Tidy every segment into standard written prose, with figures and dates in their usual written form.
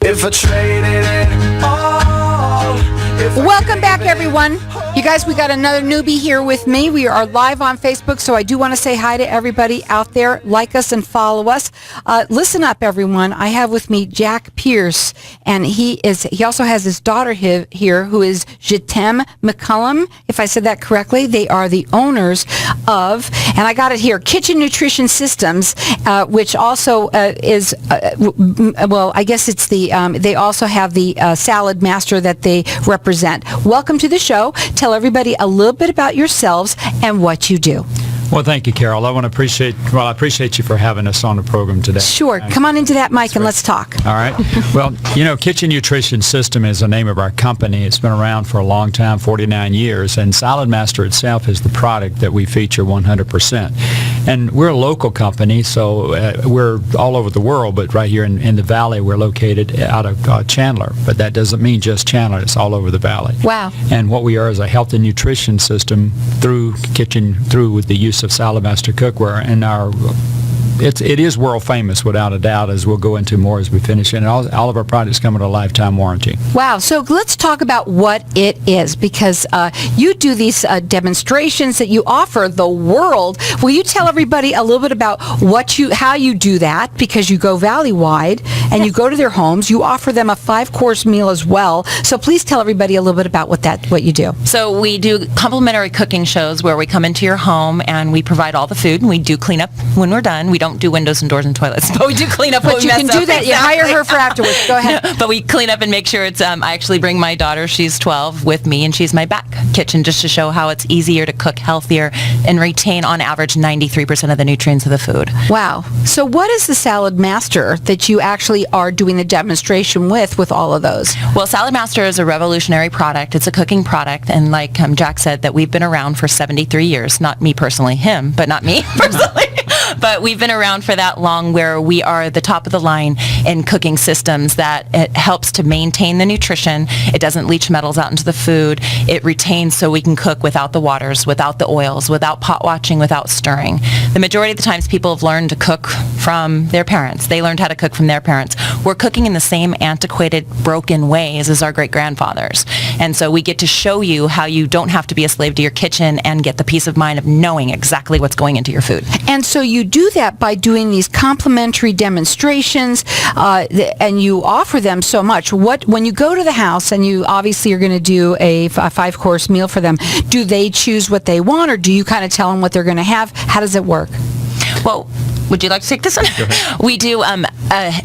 If I traded it all. Welcome back, everyone. You guys, we got another newbie here with me. We are live on Facebook, so I do want to say hi to everybody out there. Like us and follow us. Listen up, everyone. I have with me Jack Pierce, and he also has his daughter here, who is Sysetm McCullum, if I said that correctly. They are the owners of, and I got it here, Kitchen Nutrition Systems, which also is, well, I guess it's the, they also have the Salad Master that they represent. Welcome to the show. Tell everybody a little bit about yourselves and what you do. Well, thank you, Carol. I appreciate you for having us on the program today. Sure. Come on into that mic and let's talk. All right. Well, Kitchen Nutrition System is the name of our company. It's been around for a long time, 49 years, and Salad Master itself is the product that we feature 100%. And we're a local company, so we're all over the world, but right here in the Valley, we're located out of Chandler. But that doesn't mean just Chandler. It's all over the Valley. Wow. And what we are is a health and nutrition system through with the use of Salad Master cookware, and it is world famous without a doubt, as we'll go into more as we finish it. And all of our products come with a lifetime warranty. Wow. So let's talk about what it is, because you do these demonstrations that you offer the world. Will you tell everybody a little bit about how you do that? Because you go valley-wide and you go to their homes. You offer them a 5-course meal as well. So please tell everybody a little bit about what you do. So we do complimentary cooking shows where we come into your home and we provide all the food, and we do clean up when we're done. We don't do windows and doors and toilets, but we do clean up. But you can do that. You hire her for afterwards. Go ahead. No, but we clean up and make sure it's. I actually bring my daughter. She's 12 with me, and she's my back kitchen, just to show how it's easier to cook healthier and retain, on average, 93% of the nutrients of the food. Wow. So what is the Salad Master that you actually are doing the demonstration with all of those? Well, Salad Master is a revolutionary product. It's a cooking product, and like Jack said, that we've been around for 73 years. Not me personally, him, but not me personally. But we've been around for that long, where we are the top of the line in cooking systems that it helps to maintain the nutrition. It doesn't leach metals out into the food. It retains, so we can cook without the waters, without the oils, without pot watching, without stirring. The majority of the times people have learned to cook from their parents. They learned how to cook from their parents. We're cooking in the same antiquated, broken ways as our great-grandfathers. And so we get to show you how you don't have to be a slave to your kitchen and get the peace of mind of knowing exactly what's going into your food. And so you do that by doing these complimentary demonstrations, and you offer them so much. When you go to the house, and you obviously are going to do a 5-course meal for them, do they choose what they want, or do you kind of tell them what they're going to have? How does it work? Well, would you like to take this one? We do a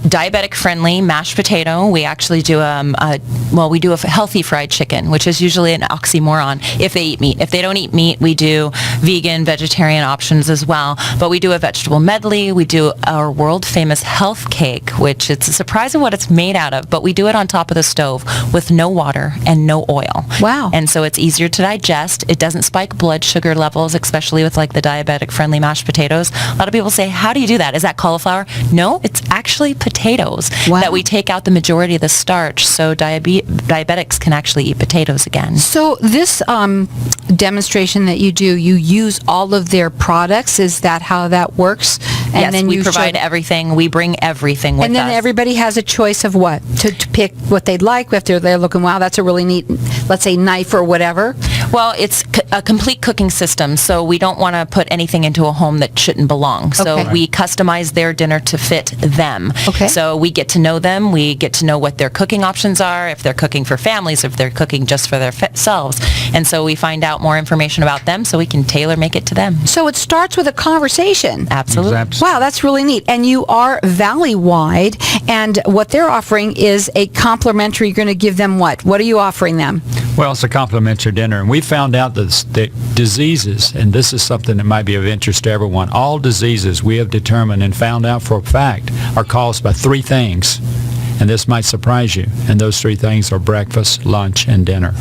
diabetic-friendly mashed potato. We actually do we do a healthy fried chicken, which is usually an oxymoron if they eat meat. If they don't eat meat, we do vegan, vegetarian options as well. But we do a vegetable medley. We do our world-famous health cake, which it's a surprise of what it's made out of, but we do it on top of the stove with no water and no oil. Wow. And so it's easier to digest. It doesn't spike blood sugar levels, especially with like the diabetic-friendly mashed potatoes. A lot of people say, how do you do that? Is that cauliflower? No, it's actually potatoes. Wow. That we take out the majority of the starch, so diabetics can actually eat potatoes again. So this demonstration that you do, you use all of their products. Is that how that works? And yes, then we provide everything. We bring everything with us. And then everybody has a choice of what? To pick what they'd like. If they're looking, wow, that's a really neat, let's say, knife or whatever. Well, it's a complete cooking system, so we don't want to put anything into a home that shouldn't belong. So Okay. we customize their dinner to fit them. Okay. So we get to know them. We get to know what their cooking options are, if they're cooking for families, if they're cooking just for themselves. And so we find out more information about them so we can tailor-make it to them. So it starts with a conversation. Absolutely. Exactly. Wow, that's really neat. And you are valley-wide, and what they're offering is a complimentary. You're going to give them what? What are you offering them? Well, it's a complimentary dinner, and we found out that diseases, and this is something that might be of interest to everyone, all diseases we have determined and found out for a fact are caused by 3 things. And this might surprise you. And those 3 things are breakfast, lunch, and dinner.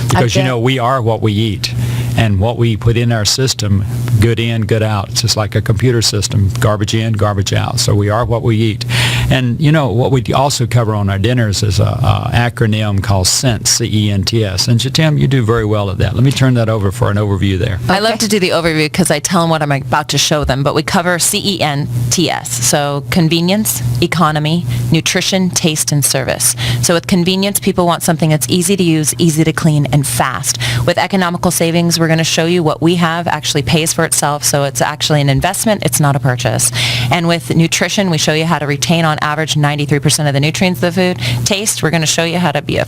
Because, we are what we eat. And what we put in our system, good in, good out. It's just like a computer system, garbage in, garbage out. So we are what we eat. And, what we also cover on our dinners is a acronym called CENTS, C-E-N-T-S. And Tim, you do very well at that. Let me turn that over for an overview there. I love to do the overview because I tell them what I'm about to show them, but we cover CENTS. So convenience, economy, nutrition, taste, and service. So with convenience, people want something that's easy to use, easy to clean, and fast. With economical savings, we're going to show you what we have actually pays for itself. So it's actually an investment. It's not a purchase. And with nutrition, we show you how to retain on average 93% of the nutrients of the food. Taste, we're going to show you how to be a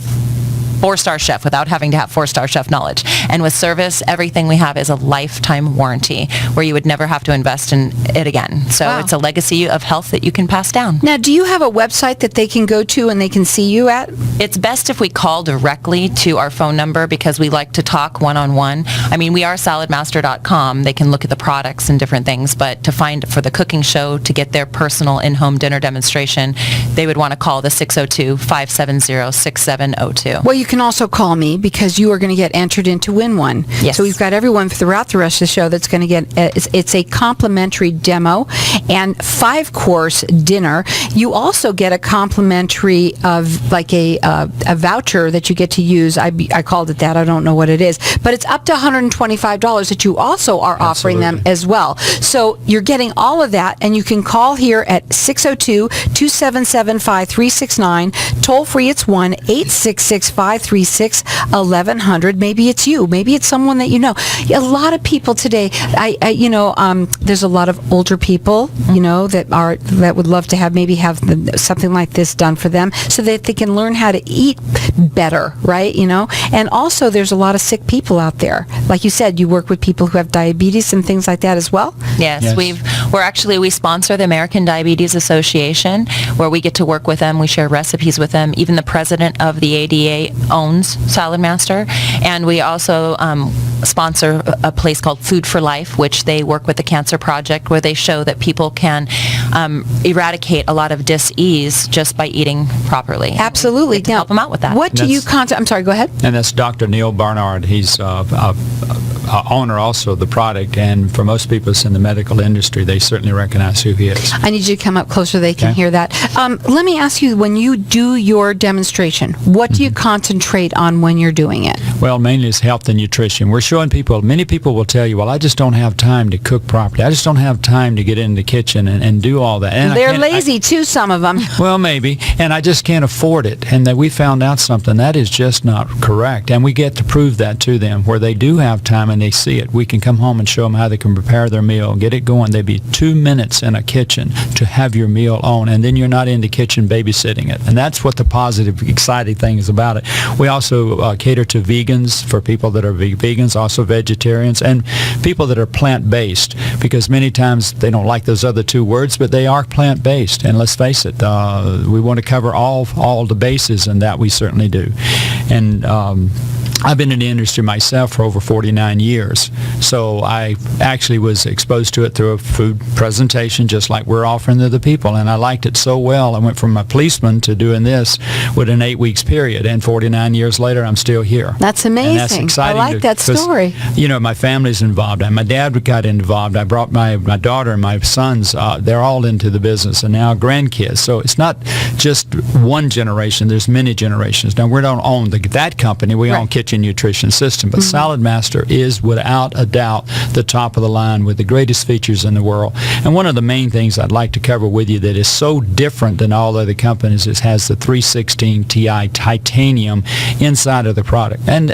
4-star chef without having to have 4-star chef knowledge. And with service, everything we have is a lifetime warranty where you would never have to invest in it again. So Wow. It's a legacy of health that you can pass down. Now, do you have a website that they can go to and they can see you at? It's best if we call directly to our phone number because we like to talk one-on-one. I mean, we are saladmaster.com. They can look at the products and different things, but to find for the cooking show, to get their personal in-home dinner demonstration, they would want to call the 602-570-6702. Well, you can also call me because you are going to get entered in to win one. Yes. So we've got everyone throughout the rest of the show that's going to get, it's a complimentary demo and 5-course dinner. You also get a complimentary of like a voucher that you get to use. I called it that. I don't know what it is. But it's up to $125 that you also are offering them as well. So you're getting all of that, and you can call here at 602-277-5369. Toll free, it's 1-866-536-1100. Maybe it's you. Maybe it's someone that you know. A lot of people today, there's a lot of older people, that would love to have something like this done for them so that they can learn how to eat better, right? And also there's a lot of sick people out there. Like you said, you work with people who have diabetes and things like that as well? Yes. We sponsor the American Diabetes Association, where we get to work with them. We share recipes with them. Even the president of the ADA owns Salad Master. And we also sponsor a place called Food for Life, which they work with the Cancer Project, where they show that people can eradicate a lot of dis-ease just by eating properly. Absolutely. Now, help them out with that. What do you contact? I'm sorry, go ahead. And that's Dr. Neil Barnard. He's owner also of the product, and for most people it's in the medical industry, they certainly recognize who he is. I need you to come up closer so they can Okay. hear that. Let me ask you, when you do your demonstration, what do you concentrate on when you're doing it? Well, mainly it's health and nutrition. We're showing people, many people will tell you, well, I just don't have time to cook properly. I just don't have time to get in the kitchen and do all that. And They're lazy too, some of them. Well, maybe, and I just can't afford it. And that we found out something that is just not correct, and we get to prove that to them where they do have time and they see it. We can come home and show them how they can prepare their meal, get it going. They'd be 2 minutes in a kitchen to have your meal on, and then you're not in the kitchen babysitting it. And that's what the positive, exciting thing is about it. We also cater to vegans, for people that are vegans, also vegetarians, and people that are plant-based, because many times they don't like those other two words, but they are plant-based. And let's face it, we want to cover all the bases, and that we certainly do. And I've been in the industry myself for over 49 years, so I actually was exposed to it through a food presentation, just like we're offering to the people, and I liked it so well. I went from a policeman to doing this within 8 weeks period, and 49 years later, I'm still here. That's amazing. And that's exciting. I like that story. My family's involved, and my dad got involved. I brought my daughter and my sons. They're all into the business, and now grandkids. So it's not just one generation. There's many generations. Now, we don't own that company. We own Kitchen Nutrition System, but Salad Master is without a doubt the top of the line with the greatest features in the world. And one of the main things I'd like to cover with you that is so different than all other companies is has the 316 Ti titanium inside of the product, and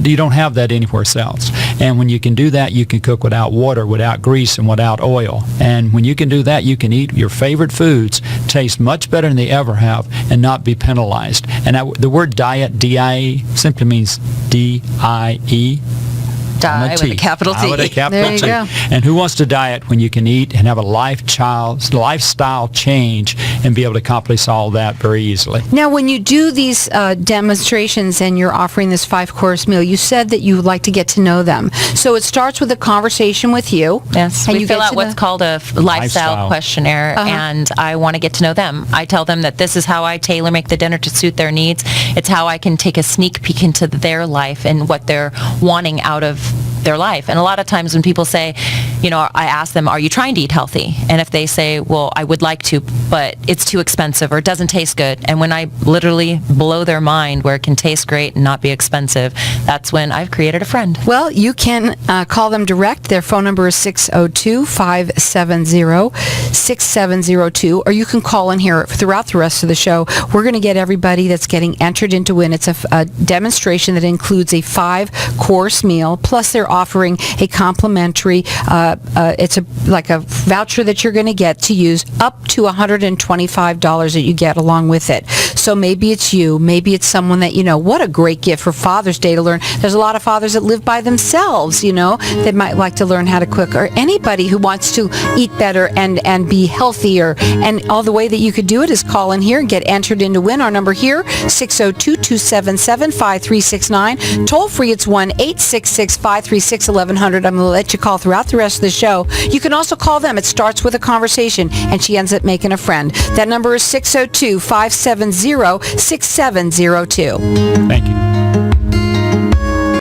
you don't have that anywhere else. And when you can do that, you can cook without water, without grease, and without oil. And when you can do that, you can eat your favorite foods, taste much better than they ever have, and not be penalized. And the word diet, D-I-E, simply means D-I-E. Die with a capital T. With a capital There you T. go. And who wants to diet when you can eat and have a lifestyle change and be able to accomplish all that very easily? Now, when you do these demonstrations and you're offering this 5-course meal, you said that you would like to get to know them. So it starts with a conversation with you. Yes, and we you fill get out to what's called a lifestyle questionnaire, and I want to get to know them. I tell them that this is how I tailor-make the dinner to suit their needs. It's how I can take a sneak peek into their life and what they're wanting out of their life. And a lot of times when people say, I ask them, are you trying to eat healthy? And if they say, well, I would like to, but it's too expensive or it doesn't taste good. And when I literally blow their mind where it can taste great and not be expensive, that's when I've created a friend. Well, you can call them direct. Their phone number is 602-570-6702, or you can call in here throughout the rest of the show. We're going to get everybody that's getting entered into win. It's a demonstration that includes a 5-course meal, plus they're offering a complimentary, it's like a voucher that you're going to get to use up to $125 that you get along with it. So maybe it's you, maybe it's someone that, what a great gift for Father's Day to learn. There's a lot of fathers that live by themselves, that might like to learn how to cook, or anybody who wants to eat better and be healthier. And all the way that you could do it is call in here and get entered into win. Our number here, 602-277-5369. Toll free, it's 1-866-536-1100. I'm going to let you call throughout the rest of the show. You can also call them. It starts with a conversation, and she ends up making a friend. That number is 602-570-6702. Thank you.